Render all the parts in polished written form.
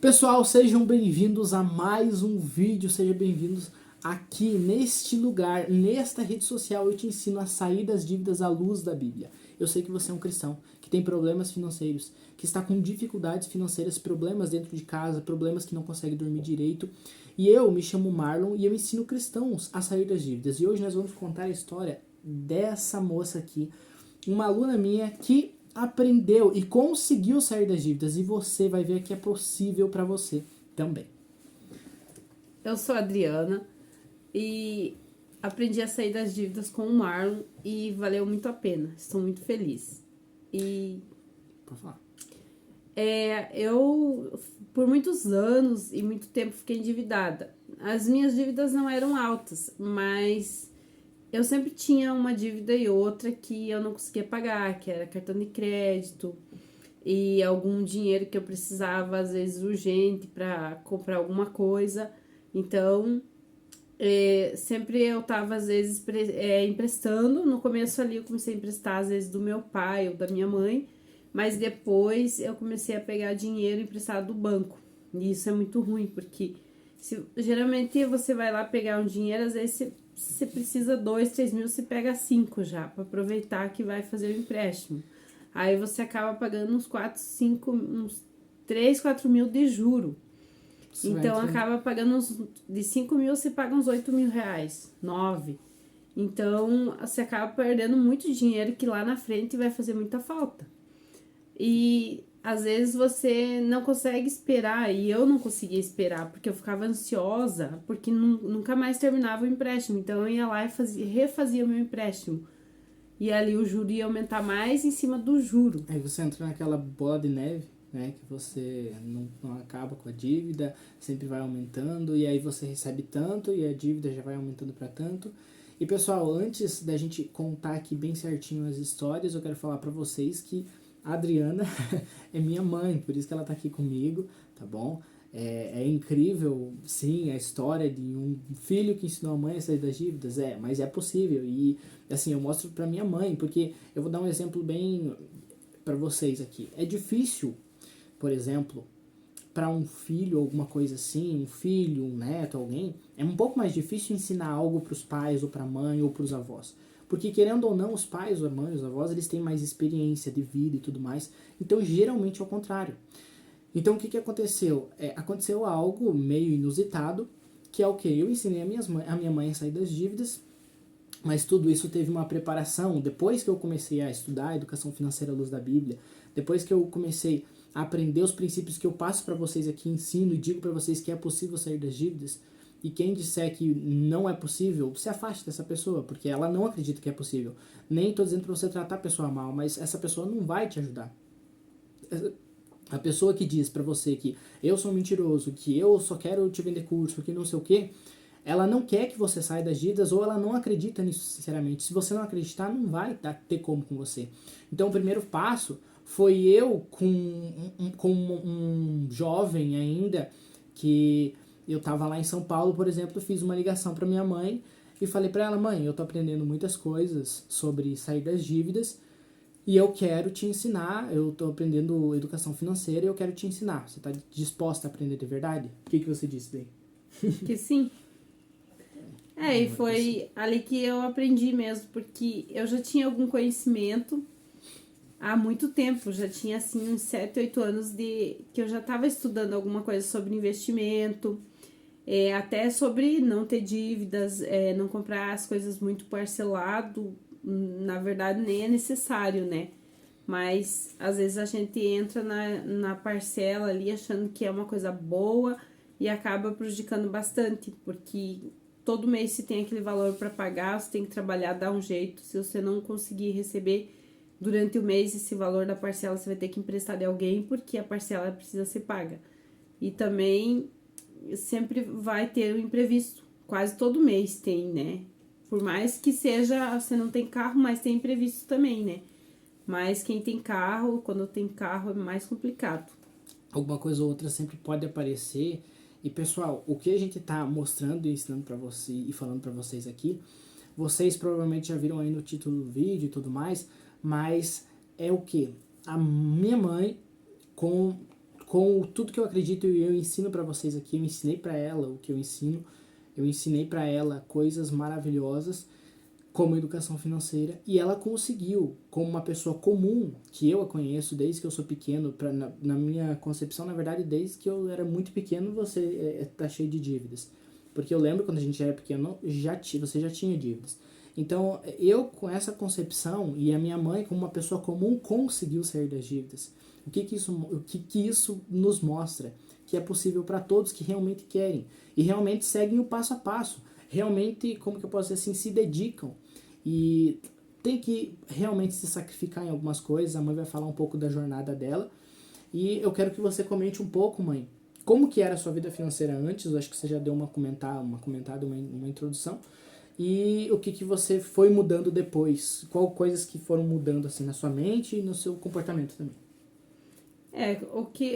Pessoal, sejam bem-vindos a mais um vídeo, sejam bem-vindos aqui neste lugar, nesta rede social. Eu te ensino a sair das dívidas à luz da Bíblia. Eu sei que você é um cristão, que tem problemas financeiros, que está com dificuldades financeiras, problemas dentro de casa, problemas que não consegue dormir direito. E eu me chamo Marlon e eu ensino cristãos a sair das dívidas. E hoje nós vamos contar a história dessa moça aqui, uma aluna minha que aprendeu e conseguiu sair das dívidas, e você vai ver que é possível para você também. Eu sou a Adriana e aprendi a sair das dívidas com o Marlon e valeu muito a pena. Estou muito feliz. E Pode falar. eu, por muitos anos e muito tempo, fiquei endividada. As minhas dívidas não eram altas, mas eu sempre tinha uma dívida e outra que eu não conseguia pagar, que era cartão de crédito e algum dinheiro que eu precisava, às vezes urgente, para comprar alguma coisa. Então, sempre eu tava, às vezes, emprestando. No começo ali eu comecei a emprestar, às vezes, do meu pai ou da minha mãe, mas depois eu comecei a pegar dinheiro emprestado do banco. E isso é muito ruim, porque geralmente você vai lá pegar um dinheiro, às vezes você precisa 2, 3 mil, você pega 5 já, para aproveitar que vai fazer o empréstimo. Aí você acaba pagando uns 4, 5, uns 3, 4 mil de juro. Então acaba pagando de 5 mil, você paga uns 8 mil reais, 9. Então você acaba perdendo muito dinheiro que lá na frente vai fazer muita falta. E às vezes você não consegue esperar, e eu não conseguia esperar, porque eu ficava ansiosa, porque nunca mais terminava o empréstimo. Então eu ia lá e refazia o meu empréstimo. E ali o juro ia aumentar mais em cima do juro. Aí você entra naquela bola de neve, né, que você não acaba com a dívida, sempre vai aumentando, e aí você recebe tanto e a dívida já vai aumentando para tanto. E pessoal, antes da gente contar aqui bem certinho as histórias, eu quero falar para vocês que a Adriana é minha mãe, por isso que ela tá aqui comigo, tá bom? É incrível, sim, a história de um filho que ensinou a mãe a sair das dívidas, mas é possível. E assim, eu mostro pra minha mãe, porque eu vou dar um exemplo bem para vocês aqui. É difícil, por exemplo, para um filho, alguma coisa assim, um filho, um neto, alguém, é um pouco mais difícil ensinar algo para os pais, ou para a mãe, ou para os avós. Porque, querendo ou não, os pais, a mãe, os avós, eles têm mais experiência de vida e tudo mais. Então, geralmente é o contrário. Então, o que aconteceu? Aconteceu algo meio inusitado, que é o que? Eu ensinei a minha mãe a sair das dívidas, mas tudo isso teve uma preparação. Depois que eu comecei a estudar a educação financeira à luz da Bíblia, depois que eu comecei a aprender os princípios que eu passo para vocês aqui, ensino e digo para vocês que é possível sair das dívidas, e quem disser que não é possível, se afaste dessa pessoa, porque ela não acredita que é possível. Nem estou dizendo para você tratar a pessoa mal, mas essa pessoa não vai te ajudar. A pessoa que diz pra você que eu sou mentiroso, que eu só quero te vender curso, que não sei o que, ela não quer que você saia das dívidas, ou ela não acredita nisso sinceramente. Se você não acreditar, não vai ter como com você. Então o primeiro passo foi eu com um jovem ainda, que eu tava lá em São Paulo, por exemplo, fiz uma ligação pra minha mãe e falei pra ela: mãe, eu tô aprendendo muitas coisas sobre sair das dívidas, e eu quero te ensinar. Eu tô aprendendo educação financeira e eu quero te ensinar. Você tá disposta a aprender de verdade? O que você disse daí? Que sim. E foi ali que eu aprendi mesmo, porque eu já tinha algum conhecimento há muito tempo, já tinha assim uns 7, 8 anos de que eu já estava estudando alguma coisa sobre investimento, até sobre não ter dívidas, não comprar as coisas muito parcelado. Na verdade nem é necessário, né? Mas às vezes a gente entra na parcela ali achando que é uma coisa boa e acaba prejudicando bastante, porque todo mês se tem aquele valor para pagar, você tem que trabalhar, dar um jeito. Se você não conseguir receber durante o mês esse valor da parcela, você vai ter que emprestar de alguém, porque a parcela precisa ser paga. E também sempre vai ter um imprevisto, quase todo mês tem, né? Por mais que seja, você não tem carro, mas tem imprevisto também, né? Mas quem tem carro, quando tem carro é mais complicado. Alguma coisa ou outra sempre pode aparecer. E pessoal, o que a gente tá mostrando e ensinando para você e falando para vocês aqui, vocês provavelmente já viram aí no título do vídeo e tudo mais, mas é o que? A minha mãe, com com tudo que eu acredito e eu ensino para vocês aqui, eu ensinei para ela o que eu ensinei para ela coisas maravilhosas como educação financeira, e ela conseguiu, como uma pessoa comum, que eu a conheço desde que eu sou pequeno, na minha concepção, na verdade, desde que eu era muito pequeno, você tá cheio de dívidas. Porque eu lembro quando a gente era pequeno, você já tinha dívidas. Então, eu com essa concepção, e a minha mãe, como uma pessoa comum, conseguiu sair das dívidas. O que isso nos mostra? Que é possível para todos que realmente querem, e realmente seguem o passo a passo. Realmente, como que eu posso dizer assim, se dedicam e tem que realmente se sacrificar em algumas coisas. A mãe vai falar um pouco da jornada dela e eu quero que você comente um pouco, mãe, como que era a sua vida financeira antes. Eu acho que você já deu uma introdução, e o que você foi mudando depois, qual coisas que foram mudando assim na sua mente e no seu comportamento também.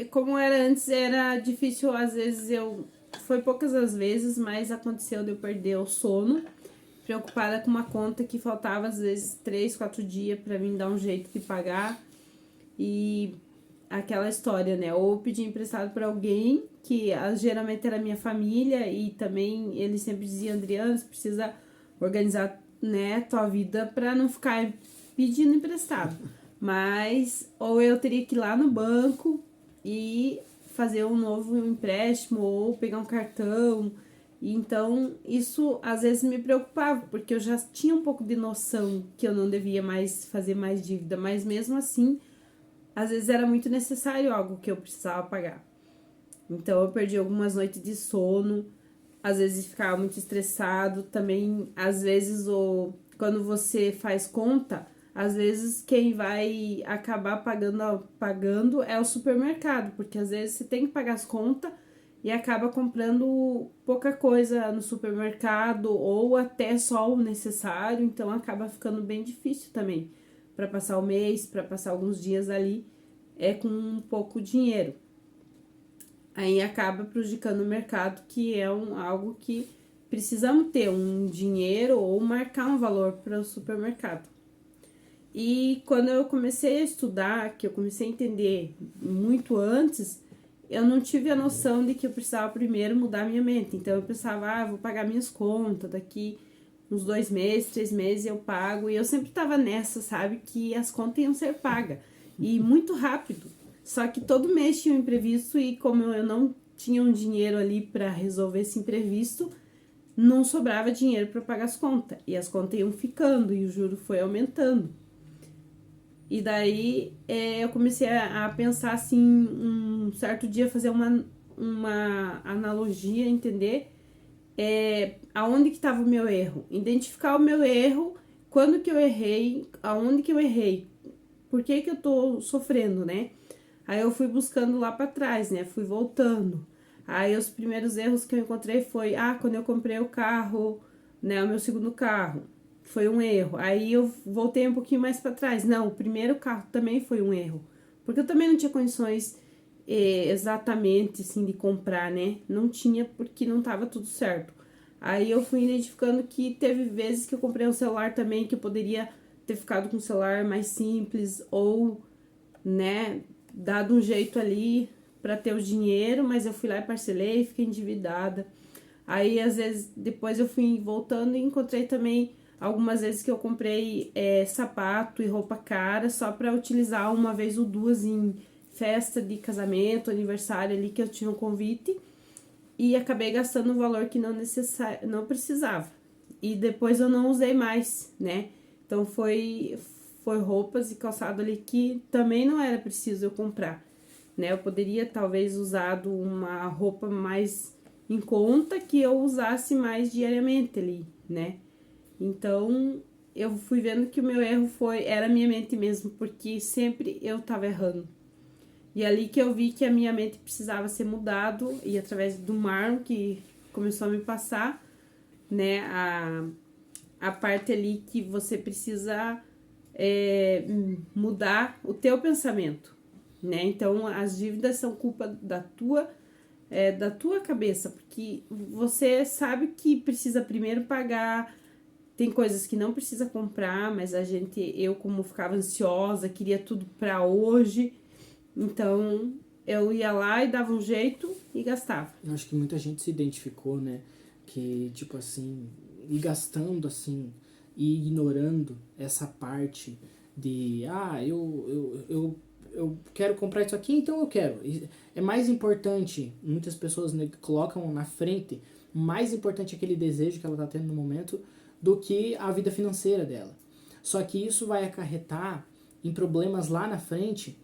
Como era antes, era difícil, às vezes foi poucas as vezes, mas aconteceu de eu perder o sono, preocupada com uma conta que faltava às vezes 3, 4 dias para mim dar um jeito de pagar. E aquela história, né? Ou pedir emprestado para alguém, que geralmente era minha família, e também eles sempre diziam: Adriana, você precisa organizar, né, tua vida para não ficar pedindo emprestado. Mas, ou eu teria que ir lá no banco e fazer um novo empréstimo, ou pegar um cartão. E então, isso às vezes me preocupava, porque eu já tinha um pouco de noção que eu não devia mais fazer mais dívida, mas mesmo assim, às vezes era muito necessário algo que eu precisava pagar. Então, eu perdi algumas noites de sono, às vezes ficava muito estressado. Também, às vezes, quando você faz conta, às vezes quem vai acabar pagando é o supermercado, porque às vezes você tem que pagar as contas e acaba comprando pouca coisa no supermercado, ou até só o necessário, então acaba ficando bem difícil também para passar o mês, para passar alguns dias ali com um pouco dinheiro. Aí acaba prejudicando o mercado, que é algo que precisamos ter um dinheiro ou marcar um valor para o supermercado. E quando eu comecei a estudar, que eu comecei a entender muito antes, eu não tive a noção de que eu precisava primeiro mudar minha mente. Então eu pensava, vou pagar minhas contas, daqui uns 2 meses, 3 meses eu pago. E eu sempre tava nessa, sabe, que as contas iam ser pagas. E muito rápido. Só que todo mês tinha um imprevisto, e como eu não tinha um dinheiro ali para resolver esse imprevisto, não sobrava dinheiro para pagar as contas. E as contas iam ficando e o juro foi aumentando. E daí eu comecei a pensar assim, um certo dia, fazer uma analogia, entender aonde que estava o meu erro. Identificar o meu erro, quando que eu errei, aonde que eu errei, por que que eu tô sofrendo, né? Aí eu fui buscando lá para trás, né? Fui voltando. Aí os primeiros erros que eu encontrei foi, quando eu comprei o carro, né? O meu segundo carro. Foi um erro. Aí eu voltei um pouquinho mais para trás. Não, o primeiro carro também foi um erro. Porque eu também não tinha condições exatamente, assim, de comprar, né? Não tinha, porque não tava tudo certo. Aí eu fui identificando que teve vezes que eu comprei um celular também, que eu poderia ter ficado com um celular mais simples, ou, né, dado um jeito ali para ter o dinheiro, mas eu fui lá e parcelei e fiquei endividada. Aí, às vezes, depois eu fui voltando e encontrei também algumas vezes que eu comprei sapato e roupa cara só para utilizar uma vez ou duas em festa de casamento, aniversário ali, que eu tinha um convite, e acabei gastando um valor que não precisava. E depois eu não usei mais, né? Então foi roupas e calçado ali que também não era preciso eu comprar, né? Eu poderia talvez usado uma roupa mais em conta, que eu usasse mais diariamente ali, né? Então eu fui vendo que o meu erro era a minha mente mesmo, porque sempre eu tava errando. E ali que eu vi que a minha mente precisava ser mudado, e através do Marlon, que começou a me passar, né, a parte ali que você precisa mudar o teu pensamento, né? Então as dívidas são culpa da tua cabeça, porque você sabe que precisa primeiro pagar. Tem coisas que não precisa comprar, mas eu como ficava ansiosa, queria tudo para hoje, então eu ia lá e dava um jeito e gastava. Eu acho que muita gente se identificou, né? Que, tipo assim, ir gastando assim e ignorando essa parte de, eu quero comprar isso aqui, então eu quero. É mais importante, muitas pessoas, né, colocam na frente, mais importante aquele desejo que ela está tendo no momento do que a vida financeira dela. Só que isso vai acarretar em problemas lá na frente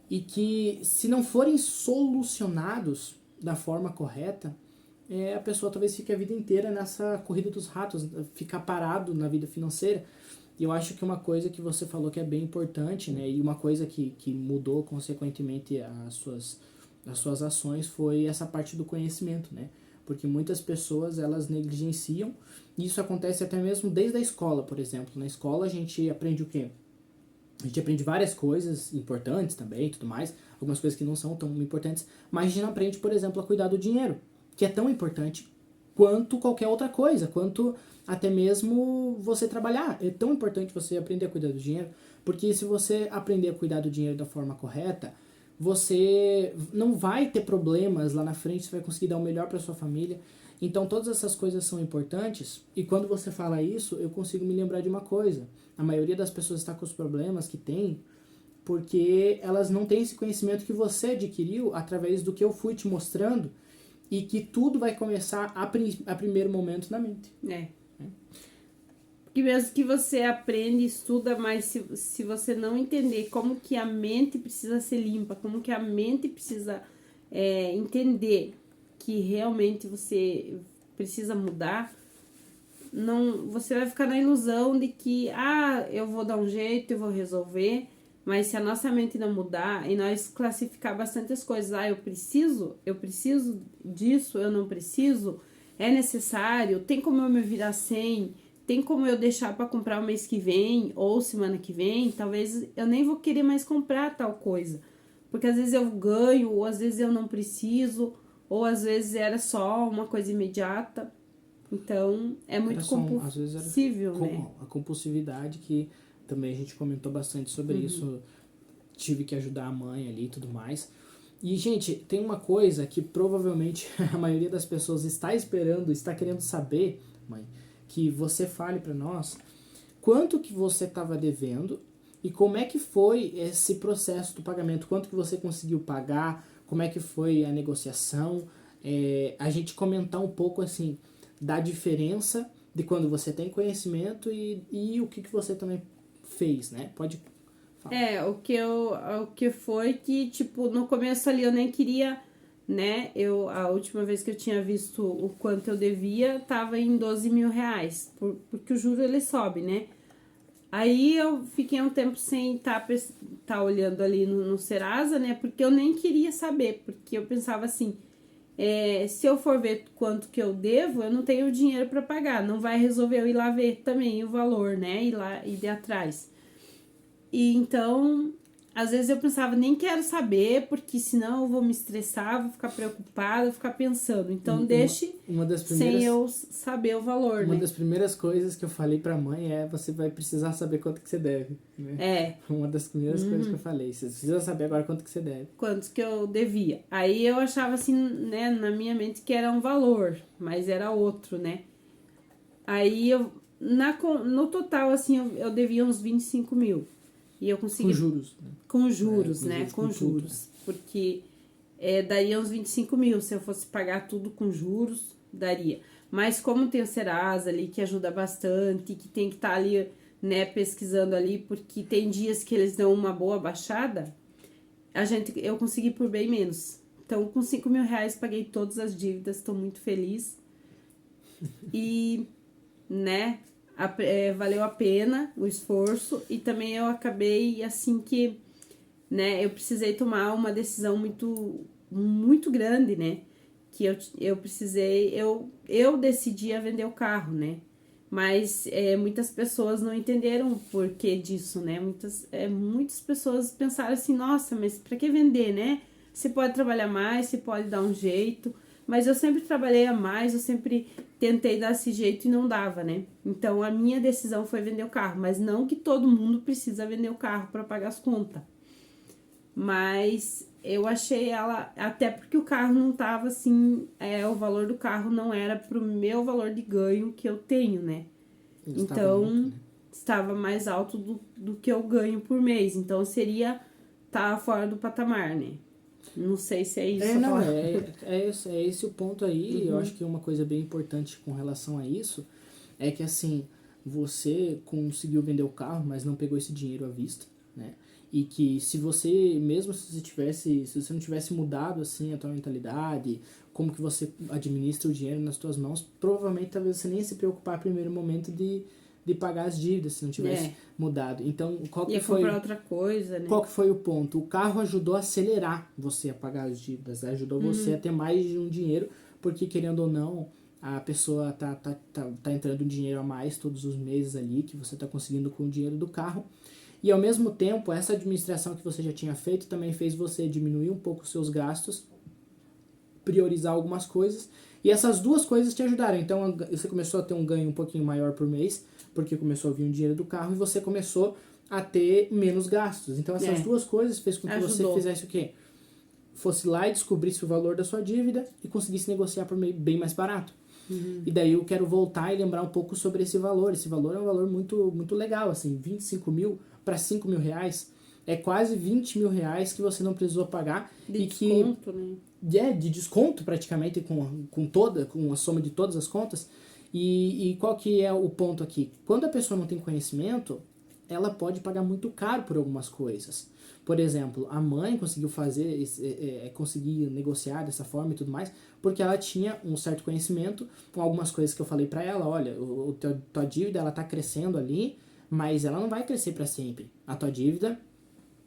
e que, se não forem solucionados da forma correta, a pessoa talvez fique a vida inteira nessa corrida dos ratos, ficar parado na vida financeira. E eu acho que uma coisa que você falou que é bem importante, né, e uma coisa que mudou consequentemente as suas ações foi essa parte do conhecimento, né? Porque muitas pessoas, elas negligenciam, e isso acontece até mesmo desde a escola, por exemplo. Na escola a gente aprende o quê? A gente aprende várias coisas importantes também, tudo mais, algumas coisas que não são tão importantes, mas a gente não aprende, por exemplo, a cuidar do dinheiro, que é tão importante quanto qualquer outra coisa, quanto até mesmo você trabalhar. É tão importante você aprender a cuidar do dinheiro, porque se você aprender a cuidar do dinheiro da forma correta, você não vai ter problemas lá na frente, você vai conseguir dar o melhor para sua família. Então todas essas coisas são importantes, e quando você fala isso, eu consigo me lembrar de uma coisa. A maioria das pessoas está com os problemas que tem porque elas não têm esse conhecimento que você adquiriu através do que eu fui te mostrando, e que tudo vai começar a primeiro momento na mente. Porque mesmo que você aprende, estuda, mas se você não entender como que a mente precisa ser limpa, como que a mente precisa entender que realmente você precisa mudar, não, você vai ficar na ilusão de que, eu vou dar um jeito, eu vou resolver, mas se a nossa mente não mudar e nós classificar bastante as coisas, eu preciso disso, eu não preciso, é necessário, tem como eu me virar sem, tem como eu deixar para comprar o mês que vem ou semana que vem, talvez eu nem vou querer mais comprar tal coisa, porque às vezes eu ganho, ou às vezes eu não preciso, ou às vezes era só uma coisa imediata. Então, é muito compulsível, né? A compulsividade, que também a gente comentou bastante sobre isso. Tive que ajudar a mãe ali e tudo mais. E, gente, tem uma coisa que provavelmente a maioria das pessoas está esperando, está querendo saber, mãe, que você fale para nós quanto que você estava devendo e como é que foi esse processo do pagamento, quanto que você conseguiu pagar, como é que foi a negociação, a gente comentar um pouco assim da diferença de quando você tem conhecimento e o que você também fez, né? Pode falar. O que foi que, tipo, no começo ali eu nem queria, né? A última vez que eu tinha visto o quanto eu devia, tava em 12 mil reais, porque o juro ele sobe, né? Aí eu fiquei um tempo sem tá olhando ali no Serasa, né? Porque eu nem queria saber, porque eu pensava assim, se eu for ver quanto que eu devo, eu não tenho dinheiro para pagar, não vai resolver eu ir lá ver também o valor, né? Ir de atrás. E então, às vezes eu pensava, nem quero saber, porque senão eu vou me estressar, vou ficar preocupada, vou ficar pensando. Então, deixe sem eu saber o valor, Uma das primeiras coisas que eu falei pra mãe você vai precisar saber quanto que você deve, né? Uma das primeiras coisas que eu falei, você precisa saber agora quanto que você deve. Quanto que eu devia. Aí eu achava assim, né, na minha mente que era um valor, mas era outro, né? Aí no total, assim, eu devia uns 25 mil. E eu consegui... Com juros. Né? Com juros, né? Com juros. Porque daria uns 25 mil. Se eu fosse pagar tudo com juros, daria. Mas como tem o Serasa ali, que ajuda bastante, que tem que estar ali, né, pesquisando ali, porque tem dias que eles dão uma boa baixada, eu consegui por bem menos. Então, com 5 mil reais, paguei todas as dívidas, estou muito feliz. E, né... valeu a pena o esforço, e também eu acabei assim que, né, eu precisei tomar uma decisão muito grande, né, que eu precisei, eu decidi a vender o carro, né, mas muitas pessoas não entenderam o porquê disso, né, muitas pessoas pensaram assim, nossa, mas pra que vender, né, você pode trabalhar mais, você pode dar um jeito. Mas eu sempre trabalhei a mais, eu sempre tentei dar esse jeito e não dava, né? Então, a minha decisão foi vender o carro. Mas não que todo mundo precisa vender o carro para pagar as contas. Mas eu achei ela, até porque o carro não tava assim, o valor do carro não era pro meu valor de ganho que eu tenho, né? Estava Então, alto, né? estava mais alto do que eu ganho por mês. Então, tá fora do patamar, né? Não sei se é isso a Não, palavra. é esse o ponto aí. Eu acho que uma coisa bem importante com relação a isso é que, assim, você conseguiu vender o carro, mas não pegou esse dinheiro à vista, né? E que se você, mesmo se você não tivesse mudado, assim, a tua mentalidade, como que você administra o dinheiro nas tuas mãos, provavelmente talvez você nem ia se preocupar no primeiro momento de pagar as dívidas, se não tivesse mudado. Então, Ia comprar outra coisa, né? qual que foi o ponto? O carro ajudou a acelerar você a pagar as dívidas, né? Ajudou você a ter mais de um dinheiro, porque querendo ou não, a pessoa tá entrando dinheiro a mais todos os meses ali, que você tá conseguindo com o dinheiro do carro. E ao mesmo tempo, essa administração que você já tinha feito também fez você diminuir um pouco os seus gastos, priorizar algumas coisas, e essas duas coisas te ajudaram. Então você começou a ter um ganho um pouquinho maior por mês, porque começou a vir o dinheiro do carro, e você começou a ter menos gastos. Então essas duas coisas fez com que você fizesse o quê? Fosse lá e descobrisse o valor da sua dívida e conseguisse negociar por bem mais barato. E daí eu quero voltar e lembrar um pouco sobre esse valor. Esse valor é um valor muito, muito legal, assim, 25 mil para 5 mil reais. É quase 20 mil reais que você não precisou pagar. De desconto, né? De desconto praticamente com a soma de todas as contas. E qual que é o ponto aqui? Quando a pessoa não tem conhecimento, ela pode pagar muito caro por algumas coisas. Por exemplo, a mãe conseguiu conseguir negociar dessa forma e tudo mais, porque ela tinha um certo conhecimento com algumas coisas que eu falei para ela. Olha, tua dívida ela tá crescendo ali, mas ela não vai crescer para sempre. A tua dívida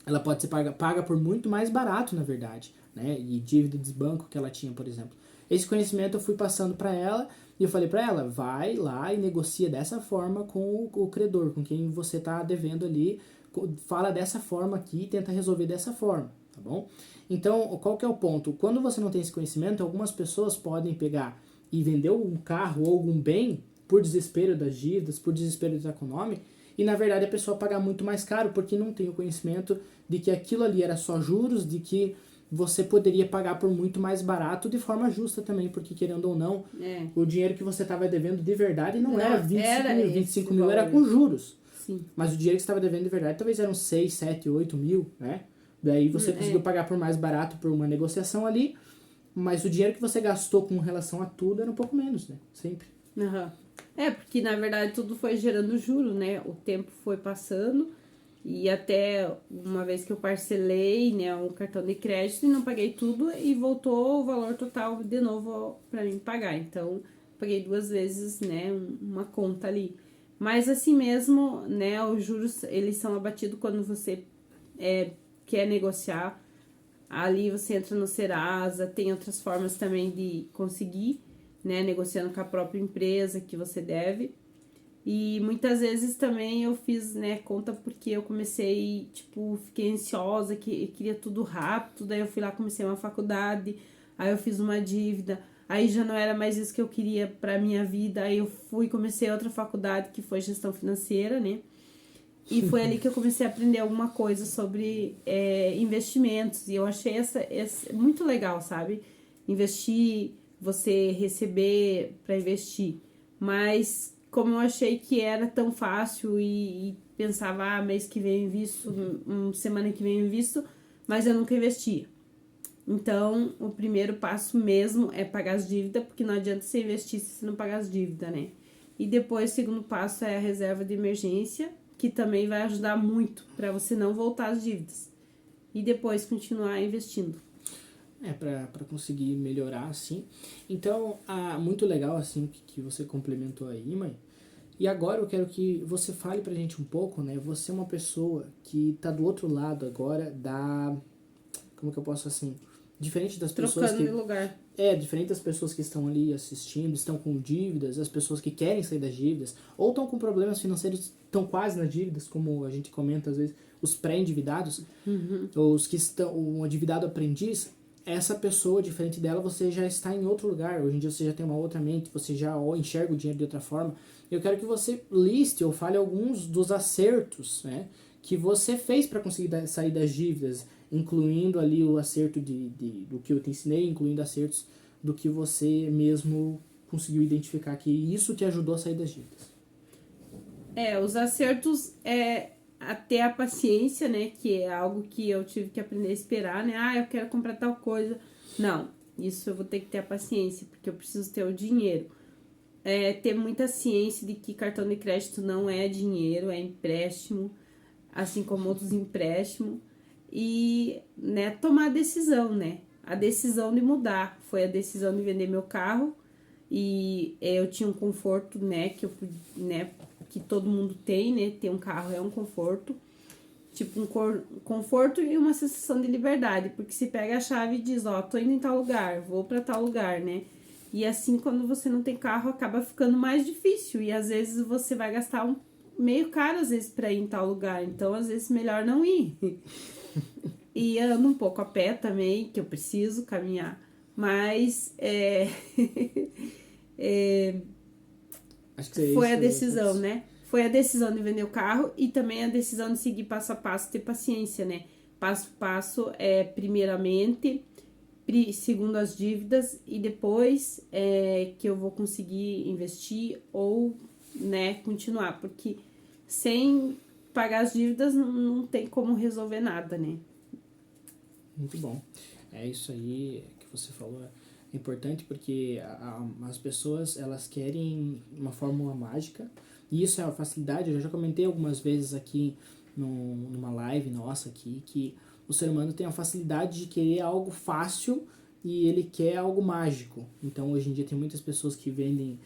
ela pode ser paga por muito mais barato, na verdade, né? E dívida de banco que ela tinha, por exemplo. Esse conhecimento eu fui passando para ela e eu falei para ela, vai lá e negocia dessa forma com o credor, com quem você tá devendo ali, fala dessa forma aqui e tenta resolver dessa forma, tá bom? Então, qual que é o ponto? Quando você não tem esse conhecimento, algumas pessoas podem pegar e vender um carro ou algum bem por desespero das dívidas, por desespero da econômica, e na verdade a pessoa paga muito mais caro porque não tem o conhecimento de que aquilo ali era só juros, de que você poderia pagar por muito mais barato de forma justa também, porque querendo ou não, o dinheiro que você estava devendo de verdade não era 25 mil era com juros. Sim. Mas o dinheiro que você estava devendo de verdade talvez eram 6, 7, 8 mil, né? Daí você conseguiu pagar por mais barato por uma negociação ali, mas o dinheiro que você gastou com relação a tudo era um pouco menos, né? Sempre. Porque na verdade tudo foi gerando juro, né? O tempo foi passando e até uma vez que eu parcelei, né, um cartão de crédito e não paguei tudo e voltou o valor total de novo para mim pagar. Então, paguei 2 vezes, né, uma conta ali. Mas assim mesmo, né, os juros, eles são abatidos quando você quer negociar. Ali você entra no Serasa, tem outras formas também de conseguir, né, negociando com a própria empresa que você deve. E muitas vezes também eu fiz, né, conta porque eu comecei, tipo, fiquei ansiosa, que queria tudo rápido, daí eu fui lá, comecei uma faculdade, aí eu fiz uma dívida, aí já não era mais isso que eu queria pra minha vida, aí eu comecei outra faculdade que foi gestão financeira, né, e foi ali que eu comecei a aprender alguma coisa sobre investimentos, e eu achei essa muito legal, sabe, investir, você receber pra investir, mas como eu achei que era tão fácil e pensava, mês que vem eu invisto, semana que vem eu invisto, mas eu nunca investia. Então, o primeiro passo mesmo é pagar as dívidas, porque não adianta você investir se você não pagar as dívidas, né? E depois, o segundo passo é a reserva de emergência, que também vai ajudar muito para você não voltar às dívidas. E depois continuar investindo. Para conseguir melhorar, assim. Então, muito legal, assim, que você complementou aí, mãe. E agora eu quero que você fale pra gente um pouco, né? Você é uma pessoa que tá do outro lado agora como que eu posso, assim... Diferente das pessoas Trocando de lugar. Diferente das pessoas que estão ali assistindo, estão com dívidas, as pessoas que querem sair das dívidas, ou estão com problemas financeiros, estão quase nas dívidas, como a gente comenta às vezes, os pré-endividados, ou os que estão, um endividado aprendiz, essa pessoa, diferente dela, você já está em outro lugar, hoje em dia você já tem uma outra mente, você já enxerga o dinheiro de outra forma. Eu quero que você liste ou fale alguns dos acertos, né, que você fez para conseguir sair das dívidas. incluindo ali o acerto do que eu te ensinei, incluindo acertos do que você mesmo conseguiu identificar que isso te ajudou a sair das dívidas. Os acertos a ter a paciência, né? Que é algo que eu tive que aprender a esperar, né? Eu quero comprar tal coisa. Não, isso eu vou ter que ter a paciência, porque eu preciso ter o dinheiro. Ter muita ciência de que cartão de crédito não é dinheiro, é empréstimo, assim como outros empréstimos. E, né, tomar a decisão, né? A decisão de mudar. Foi a decisão de vender meu carro. E eu tinha um conforto, né, que todo mundo tem, né? Ter um carro é um conforto. Tipo, um conforto e uma sensação de liberdade. Porque se pega a chave e diz, tô indo em tal lugar, vou pra tal lugar, né? E assim, quando você não tem carro, acaba ficando mais difícil. E às vezes você vai gastar meio caro, às vezes, pra ir em tal lugar. Então, às vezes, melhor não ir. E ando um pouco a pé também, que eu preciso caminhar. Mas Acho que foi a isso, decisão, né? Foi a decisão de vender o carro e também a decisão de seguir passo a passo, ter paciência, né? Passo a passo, primeiramente, segundo as dívidas, e depois que eu vou conseguir investir ou, né, continuar. Porque sem pagar as dívidas não tem como resolver nada, né? Muito bom. É isso aí que você falou. É importante porque as pessoas, elas querem uma fórmula mágica. E isso é uma facilidade. Eu já comentei algumas vezes aqui numa live nossa aqui, que o ser humano tem a facilidade de querer algo fácil e ele quer algo mágico. Então, hoje em dia, tem muitas pessoas que vendem...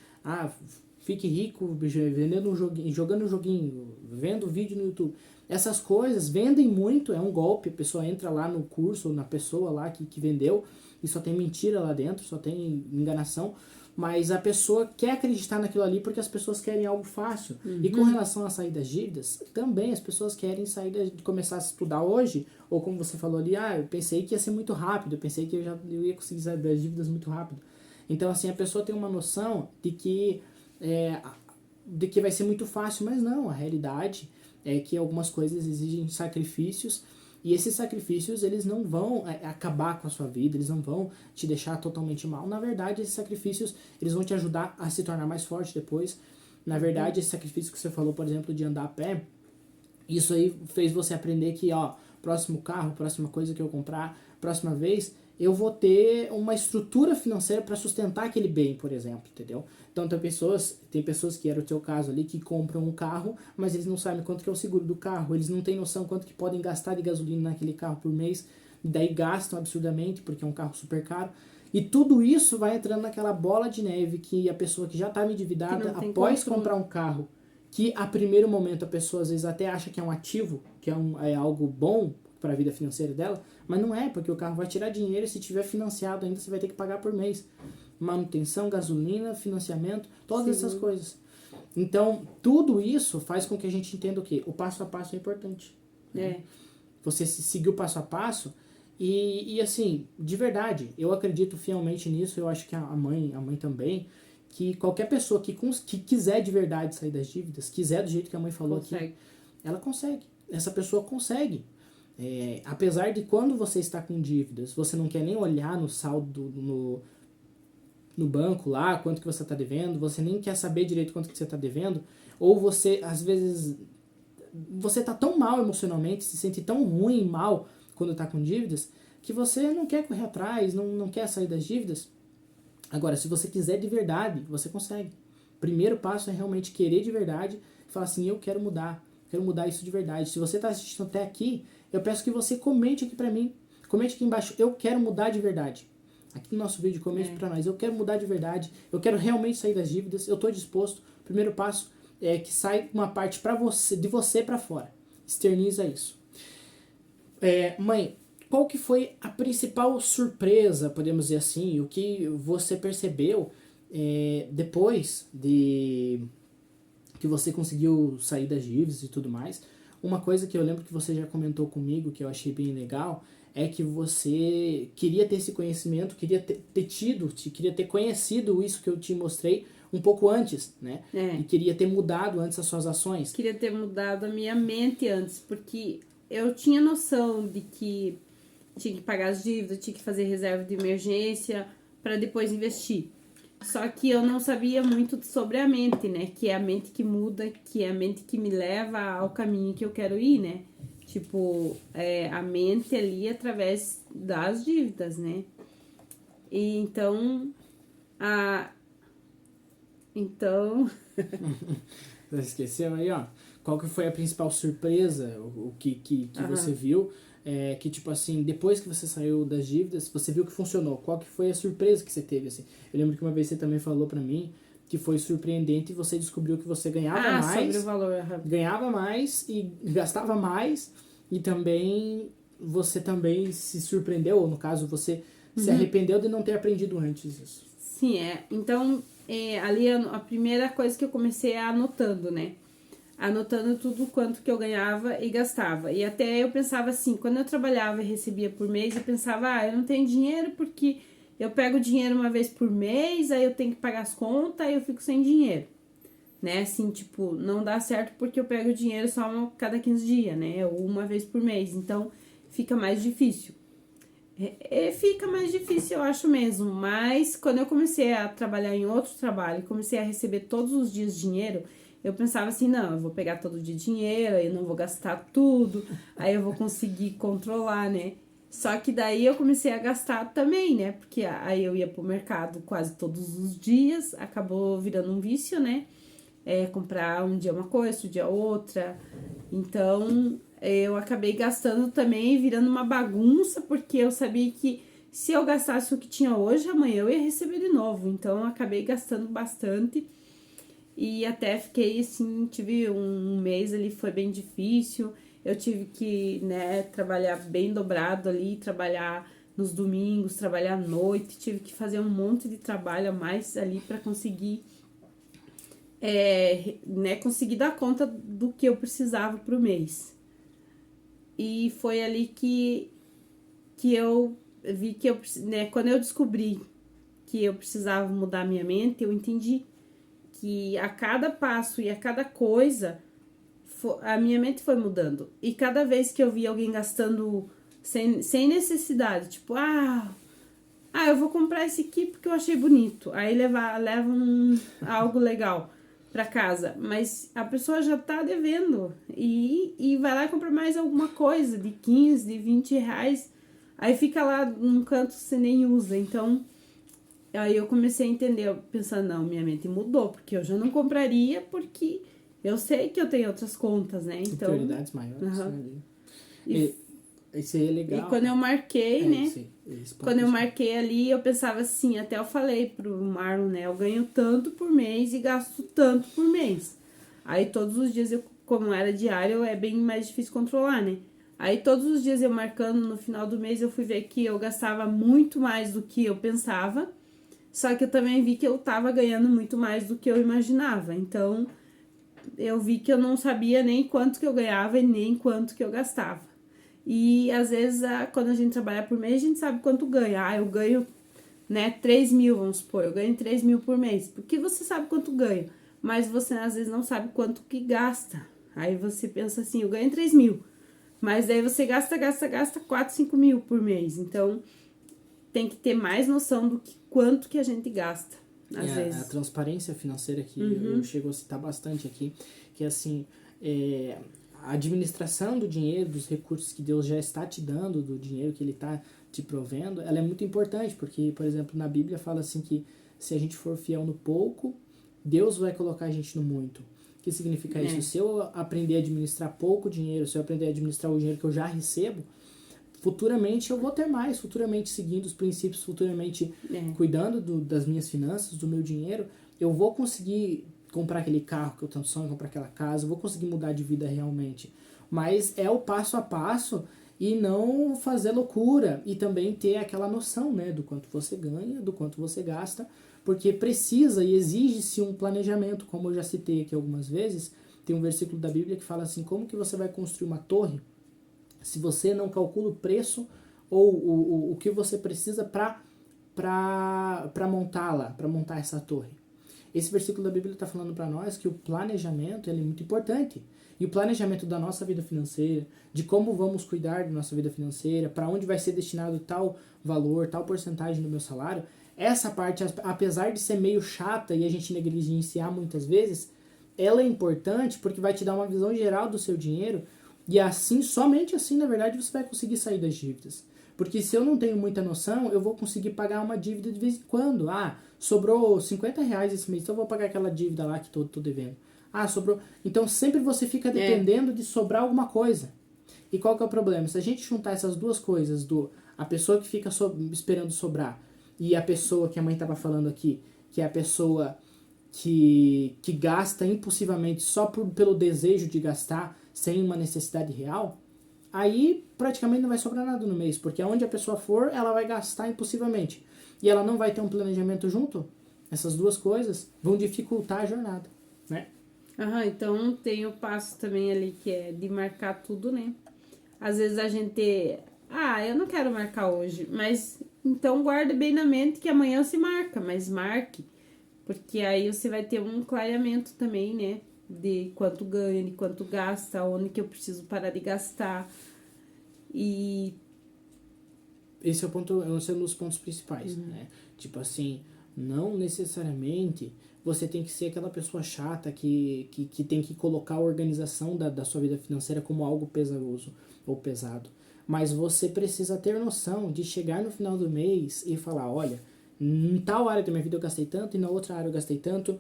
fique rico vendendo jogando um joguinho, vendo vídeo no YouTube. Essas coisas vendem muito, é um golpe, a pessoa entra lá no curso, na pessoa lá que vendeu, e só tem mentira lá dentro, só tem enganação, mas a pessoa quer acreditar naquilo ali porque as pessoas querem algo fácil. E com relação a sair das dívidas, também as pessoas querem de começar a estudar hoje, ou como você falou ali, eu pensei que ia ser muito rápido, eu pensei que eu ia conseguir sair das dívidas muito rápido. Então, assim, a pessoa tem uma noção de que vai ser muito fácil, mas não, a realidade é que algumas coisas exigem sacrifícios, e esses sacrifícios, eles não vão acabar com a sua vida, eles não vão te deixar totalmente mal. Na verdade, esses sacrifícios, eles vão te ajudar a se tornar mais forte depois. Na verdade, esse sacrifício que você falou, por exemplo, de andar a pé, isso aí fez você aprender que, próximo carro, próxima coisa que eu comprar, próxima vez, eu vou ter uma estrutura financeira para sustentar aquele bem, por exemplo, entendeu? Então tem pessoas que era o seu caso ali, que compram um carro, mas eles não sabem quanto que é o seguro do carro, eles não têm noção quanto que podem gastar de gasolina naquele carro por mês, daí gastam absurdamente, porque é um carro super caro. E tudo isso vai entrando naquela bola de neve que a pessoa que já estava endividada, após comprar um carro, que a primeiro momento a pessoa às vezes até acha que é um ativo, que é algo bom para a vida financeira dela, mas não é, porque o carro vai tirar dinheiro e se tiver financiado ainda você vai ter que pagar por mês. Manutenção, gasolina, financiamento, todas essas coisas. Então, tudo isso faz com que a gente entenda o quê? O passo a passo é importante. Né? Você seguir o passo a passo e assim, de verdade, eu acredito fielmente nisso, eu acho que a mãe também, que qualquer pessoa que quiser de verdade sair das dívidas, quiser do jeito que a mãe falou aqui, ela consegue. Essa pessoa consegue. Apesar de quando você está com dívidas, você não quer nem olhar no saldo no banco lá, quanto que você está devendo, você nem quer saber direito quanto que você está devendo, ou você, às vezes, você está tão mal emocionalmente, se sente tão ruim e mal quando está com dívidas, que você não quer correr atrás, não quer sair das dívidas. Agora, se você quiser de verdade, você consegue. Primeiro passo é realmente querer de verdade e falar assim, eu quero mudar isso de verdade. Se você está assistindo até aqui, eu peço que você comente aqui pra mim, comente aqui embaixo, eu quero mudar de verdade. Aqui no nosso vídeo, comente pra nós, eu quero mudar de verdade, eu quero realmente sair das dívidas, eu tô disposto. O primeiro passo é que sai uma parte de você pra fora. Externiza isso. Mãe, qual que foi a principal surpresa, podemos dizer assim, o que você percebeu depois de que você conseguiu sair das dívidas e tudo mais? Uma coisa que eu lembro que você já comentou comigo, que eu achei bem legal, é que você queria ter esse conhecimento, queria ter conhecido isso que eu te mostrei um pouco antes, né? E queria ter mudado antes as suas ações. Queria ter mudado a minha mente antes, porque eu tinha noção de que tinha que pagar as dívidas, tinha que fazer reserva de emergência para depois investir. Só que eu não sabia muito sobre a mente, né? Que é a mente que muda, que é a mente que me leva ao caminho que eu quero ir, né? Tipo, a mente ali através das dívidas, né? E então, então, Você esqueceu aí, ó. Qual que foi a principal surpresa, o que você viu? Que, tipo assim, depois que você saiu das dívidas, você viu que funcionou. Qual que foi a surpresa que você teve, assim? Eu lembro que uma vez você também falou pra mim que foi surpreendente e você descobriu que você sobre o valor. ganhava mais e gastava mais, e também você também se surpreendeu, ou no caso, você se arrependeu de não ter aprendido antes isso. Sim, então, ali a primeira coisa que eu comecei anotando, né? Anotando tudo quanto que eu ganhava e gastava. E até eu pensava assim, quando eu trabalhava e recebia por mês, eu pensava, eu não tenho dinheiro porque eu pego dinheiro uma vez por mês, aí eu tenho que pagar as contas, aí eu fico sem dinheiro. Né, assim, tipo, não dá certo porque eu pego dinheiro só cada 15 dias, né, ou uma vez por mês, então fica mais difícil. Fica mais difícil, eu acho mesmo, mas quando eu comecei a trabalhar em outro trabalho, comecei a receber todos os dias dinheiro, eu pensava assim, não, eu vou pegar todo dia dinheiro, aí eu não vou gastar tudo, aí eu vou conseguir controlar, né? Só que daí eu comecei a gastar também, né? Porque aí eu ia pro mercado quase todos os dias, acabou virando um vício, né? Comprar um dia uma coisa, outro dia outra. Então, eu acabei gastando também, virando uma bagunça, porque eu sabia que se eu gastasse o que tinha hoje, amanhã eu ia receber de novo. Então, eu acabei gastando bastante. E até fiquei assim, tive um mês ali, foi bem difícil. Eu tive que, né, trabalhar bem dobrado ali, trabalhar nos domingos, trabalhar à noite. Tive que fazer um monte de trabalho a mais ali para conseguir né, conseguir dar conta do que eu precisava pro mês. E foi ali que eu vi que né, quando eu descobri que eu precisava mudar minha mente, eu entendi que a cada passo e a cada coisa a minha mente foi mudando. E cada vez que eu via alguém gastando sem necessidade, tipo, eu vou comprar esse aqui porque eu achei bonito. Aí leva algo legal para casa, mas a pessoa já tá devendo e vai lá e compra mais alguma coisa de 15, de 20 reais, aí fica lá num canto que você nem usa. Então, aí eu comecei a entender, pensando, não, minha mente mudou, porque eu já não compraria, porque eu sei que eu tenho outras contas, né? Então, prioridades maiores, né? Isso aí é legal. E quando eu marquei, né? Quando eu isso. marquei ali, eu pensava assim, até eu falei pro Marlon, né? Eu ganho tanto por mês e gasto tanto por mês. Aí todos os dias, como era diário, é bem mais difícil controlar, né? Aí todos os dias eu marcando, no final do mês eu fui ver que eu gastava muito mais do que eu pensava. Só que eu também vi que eu tava ganhando muito mais do que eu imaginava. Então, eu vi que eu não sabia nem quanto que eu ganhava e nem quanto que eu gastava. E às vezes, quando a gente trabalha por mês, a gente sabe quanto ganha. Eu ganho, né, 3 mil, vamos supor, eu ganho 3 mil por mês. Porque você sabe quanto ganha, mas você às vezes não sabe quanto que gasta. Aí você pensa assim, eu ganho 3 mil, mas daí você gasta 4, 5 mil por mês. Então, tem que ter mais noção do que quanto que a gente gasta, às vezes. A transparência financeira que eu chego a citar bastante aqui, que assim, a administração do dinheiro, dos recursos que Deus já está te dando, do dinheiro que Ele está te provendo, ela é muito importante, porque, por exemplo, na Bíblia fala assim que se a gente for fiel no pouco, Deus vai colocar a gente no muito. O que significa isso? Se eu aprender a administrar pouco dinheiro, se eu aprender a administrar o dinheiro que eu já recebo, futuramente eu vou ter mais, futuramente seguindo os princípios, futuramente cuidando das minhas finanças, do meu dinheiro, eu vou conseguir comprar aquele carro que eu tanto sonho, comprar aquela casa, eu vou conseguir mudar de vida realmente. Mas é o passo a passo e não fazer loucura e também ter aquela noção, né, do quanto você ganha, do quanto você gasta, porque precisa e exige-se um planejamento, como eu já citei aqui algumas vezes. Tem um versículo da Bíblia que fala assim, como que você vai construir uma torre se você não calcula o preço ou o que você precisa para montá-la, para montar essa torre. esse versículo da Bíblia está falando para nós que o planejamento ele é muito importante. E o planejamento da nossa vida financeira, de como vamos cuidar da nossa vida financeira, para onde vai ser destinado tal valor, tal porcentagem do meu salário, essa parte, apesar de ser meio chata e a gente negligenciar muitas vezes, ela é importante porque vai te dar uma visão geral do seu dinheiro e assim, somente assim, na verdade, você vai conseguir sair das dívidas. Porque se eu não tenho muita noção, eu vou conseguir pagar uma dívida de vez em quando. Ah, sobrou R$ 50 esse mês, então eu vou pagar aquela dívida lá que tô devendo. Ah, sobrou. Então sempre você fica dependendo de sobrar alguma coisa. E qual que é o problema? Se a gente juntar essas duas coisas, a pessoa que fica esperando sobrar e a pessoa que a mãe estava falando aqui, que é a pessoa que gasta impulsivamente só pelo desejo de gastar sem uma necessidade real, aí praticamente não vai sobrar nada no mês, porque aonde a pessoa for, ela vai gastar impulsivamente. E ela não vai ter um planejamento junto, essas duas coisas vão dificultar a jornada, né? Então tem o passo também ali que é de marcar tudo, né? Às vezes a gente, eu não quero marcar hoje, mas então guarda bem na mente que amanhã se marca, mas marque, porque aí você vai ter um clareamento também, né? De quanto ganha, de quanto gasta, onde que eu preciso parar de gastar. E esse é o ponto, esse é um dos pontos principais, né? Tipo assim, não necessariamente você tem que ser aquela pessoa chata que tem que colocar a organização da sua vida financeira como algo pesaroso ou pesado. Mas você precisa ter noção de chegar no final do mês e falar, olha, em tal área da minha vida eu gastei tanto e na outra área eu gastei tanto.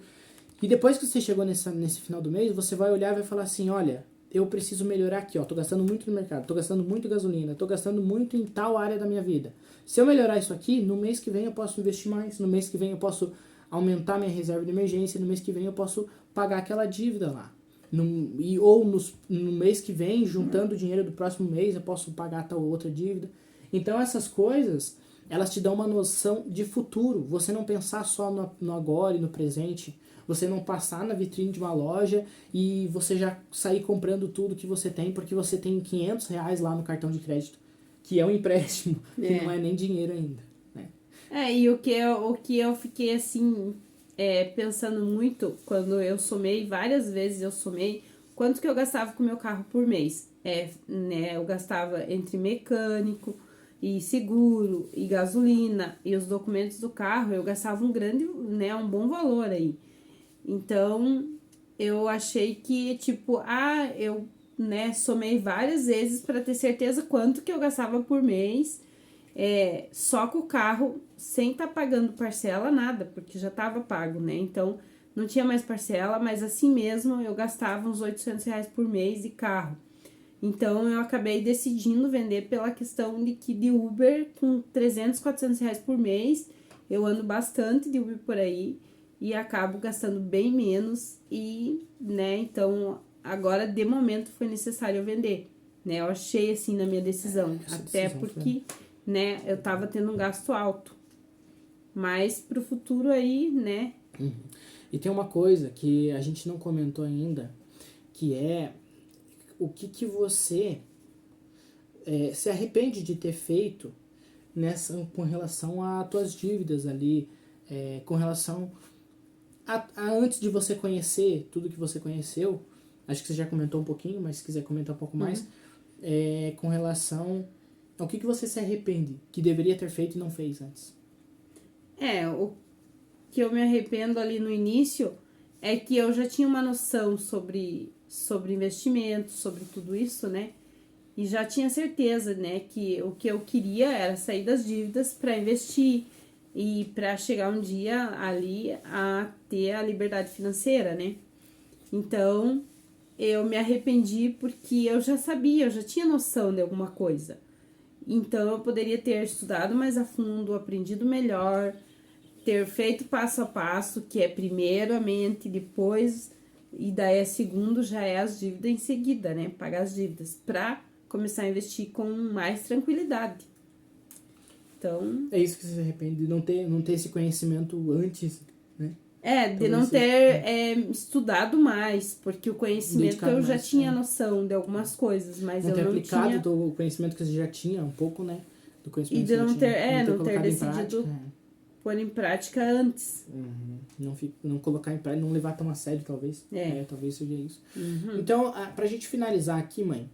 E depois que você chegou nesse final do mês, você vai olhar e vai falar assim, olha, eu preciso melhorar aqui, ó, tô gastando muito no mercado, tô gastando muito em gasolina, tô gastando muito em tal área da minha vida. Se eu melhorar isso aqui, no mês que vem eu posso investir mais, no mês que vem eu posso aumentar minha reserva de emergência, no mês que vem eu posso pagar aquela dívida lá. No mês que vem, juntando o dinheiro do próximo mês, eu posso pagar tal outra dívida. Então essas coisas, elas te dão uma noção de futuro. Você não pensar só no agora e no presente. Você não passar na vitrine de uma loja e você já sair comprando tudo que você tem, porque você tem R$ 500 lá no cartão de crédito, que é um empréstimo, que não é nem dinheiro ainda. E o que eu fiquei assim, pensando muito, quando eu somei, várias vezes eu somei, quanto que eu gastava com o meu carro por mês. Né, eu gastava entre mecânico e seguro e gasolina e os documentos do carro, eu gastava um bom valor aí. Então, eu achei que, eu, somei várias vezes para ter certeza quanto que eu gastava por mês, só com o carro, sem estar pagando parcela, nada, porque já estava pago, né? Então, não tinha mais parcela, mas assim mesmo eu gastava uns R$ 800 por mês de carro. Então, eu acabei decidindo vender pela questão de que de Uber, com R$ 300, R$ 400 por mês, eu ando bastante de Uber por aí e acabo gastando bem menos e, né, então, agora, de momento, foi necessário eu vender, né? Eu achei, assim, na minha decisão, até porque, né, eu tava tendo um gasto alto. Mas pro futuro aí, né? E tem uma coisa que a gente não comentou ainda, que é o que você se arrepende de ter feito com relação a tuas dívidas ali, com relação a antes de você conhecer tudo que você conheceu, acho que você já comentou um pouquinho, mas se quiser comentar um pouco mais, com relação ao que você se arrepende, que deveria ter feito e não fez antes. O que eu me arrependo ali no início é que eu já tinha uma noção sobre investimentos, sobre tudo isso, né? E já tinha certeza, né, que o que eu queria era sair das dívidas para investir e para chegar um dia ali a ter a liberdade financeira, né? Então, eu me arrependi porque eu já sabia, eu já tinha noção de alguma coisa. Então, eu poderia ter estudado mais a fundo, aprendido melhor, ter feito passo a passo, que é primeiro a mente, depois, e daí segundo já é as dívidas em seguida, né? Pagar as dívidas, pra começar a investir com mais tranquilidade. Então... É isso que você se arrepende, de não ter esse conhecimento antes, né? de não ter estudado mais, porque o conhecimento eu já tinha noção de algumas coisas, mas eu não tinha... Não ter aplicado o conhecimento que você já tinha, um pouco, né? Do conhecimento e de que não você já tinha. Não ter decidido... pôr em prática antes. Não colocar em prática, não levar tão a sério, talvez. Talvez seja isso. Então, pra gente finalizar aqui, mãe,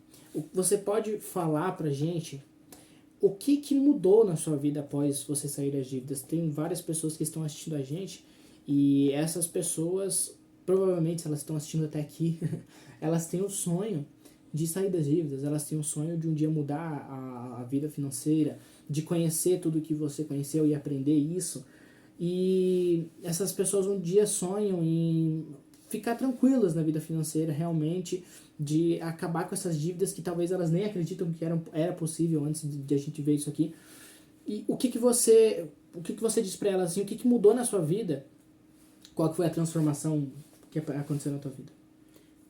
você pode falar pra gente o que mudou na sua vida após você sair das dívidas? Tem várias pessoas que estão assistindo a gente e essas pessoas, provavelmente, se elas estão assistindo até aqui, elas têm o sonho de sair das dívidas, elas têm o sonho de um dia mudar a vida financeira, de conhecer tudo que você conheceu e aprender isso. E essas pessoas um dia sonham em ficar tranquilas na vida financeira, realmente, de acabar com essas dívidas que talvez elas nem acreditam que era possível antes de a gente ver isso aqui. E o que você diz pra elas, assim, o que mudou na sua vida? Qual que foi a transformação que aconteceu na tua vida?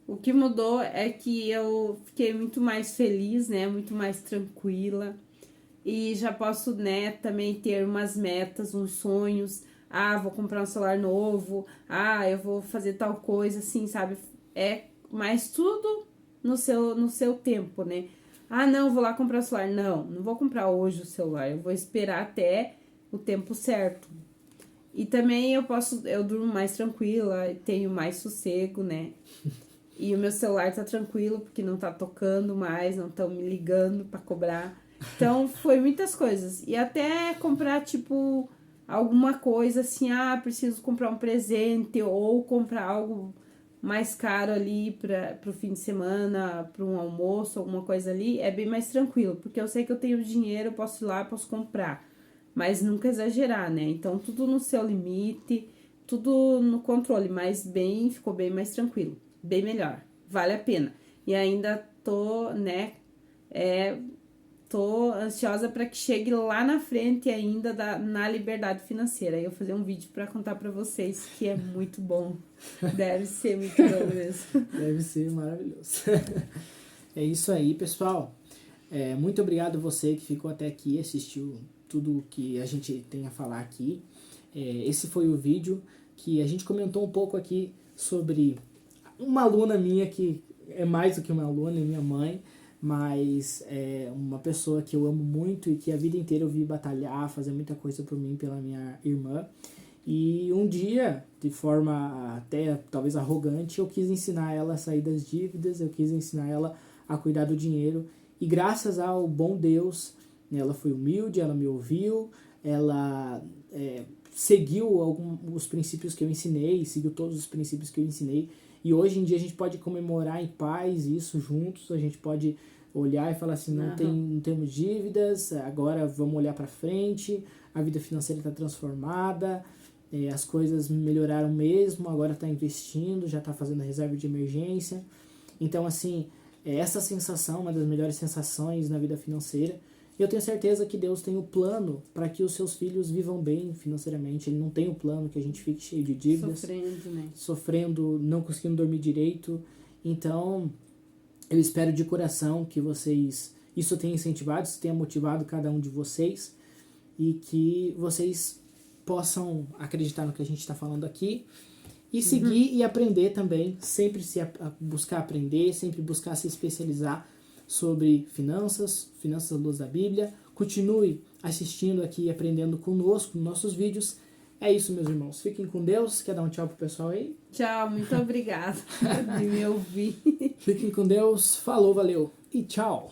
O que mudou é que eu fiquei muito mais feliz, né? Muito mais tranquila. E já posso, né, também ter umas metas, uns sonhos. Vou comprar um celular novo. Eu vou fazer tal coisa, assim, sabe? Mas tudo no seu tempo, né? Não, vou lá comprar o celular. Não vou comprar hoje o celular. Eu vou esperar até o tempo certo. E também eu durmo mais tranquila, tenho mais sossego, né? E o meu celular tá tranquilo, porque não tá tocando mais, não estão me ligando pra cobrar. Então, foi muitas coisas. E até comprar, tipo, alguma coisa assim, preciso comprar um presente ou comprar algo mais caro ali pro fim de semana, para um almoço, alguma coisa ali, é bem mais tranquilo, porque eu sei que eu tenho dinheiro, eu posso ir lá, posso comprar, mas nunca exagerar, né? Então, tudo no seu limite, tudo no controle, mas ficou bem mais tranquilo, bem melhor, vale a pena. E ainda tô, né, tô ansiosa para que chegue lá na frente ainda na liberdade financeira. Aí eu fazer um vídeo para contar para vocês que é muito bom. Deve ser muito bom mesmo. Deve ser maravilhoso. É isso aí, pessoal. Muito obrigado você que ficou até aqui, assistiu tudo que a gente tem a falar aqui. Esse foi o vídeo que a gente comentou um pouco aqui sobre uma aluna minha que é mais do que uma aluna, é minha mãe, mas é uma pessoa que eu amo muito e que a vida inteira eu vi batalhar, fazer muita coisa por mim, pela minha irmã. E um dia, de forma até talvez arrogante, eu quis ensinar ela a sair das dívidas, eu quis ensinar ela a cuidar do dinheiro. E graças ao bom Deus, ela foi humilde, ela me ouviu, ela seguiu os princípios que eu ensinei, seguiu todos os princípios que eu ensinei. E hoje em dia a gente pode comemorar em paz isso juntos, a gente pode olhar e falar assim, não temos dívidas, agora vamos olhar para frente, a vida financeira está transformada, as coisas melhoraram mesmo, agora está investindo, já está fazendo a reserva de emergência. Então, assim, essa sensação, uma das melhores sensações na vida financeira. E eu tenho certeza que Deus tem o plano para que os seus filhos vivam bem financeiramente. Ele não tem o plano que a gente fique cheio de dívidas. Sofrendo, né? Sofrendo, não conseguindo dormir direito. Então, eu espero de coração que isso tenha incentivado, isso tenha motivado cada um de vocês. E que vocês possam acreditar no que a gente está falando aqui. E seguir e aprender também. Sempre buscar aprender, sempre buscar se especializar sobre finanças à luz da Bíblia. Continue assistindo aqui e aprendendo conosco nos nossos vídeos. É isso, meus irmãos. Fiquem com Deus. Quer dar um tchau pro pessoal aí? Tchau, muito obrigada de me ouvir. Fiquem com Deus. Falou, valeu e tchau.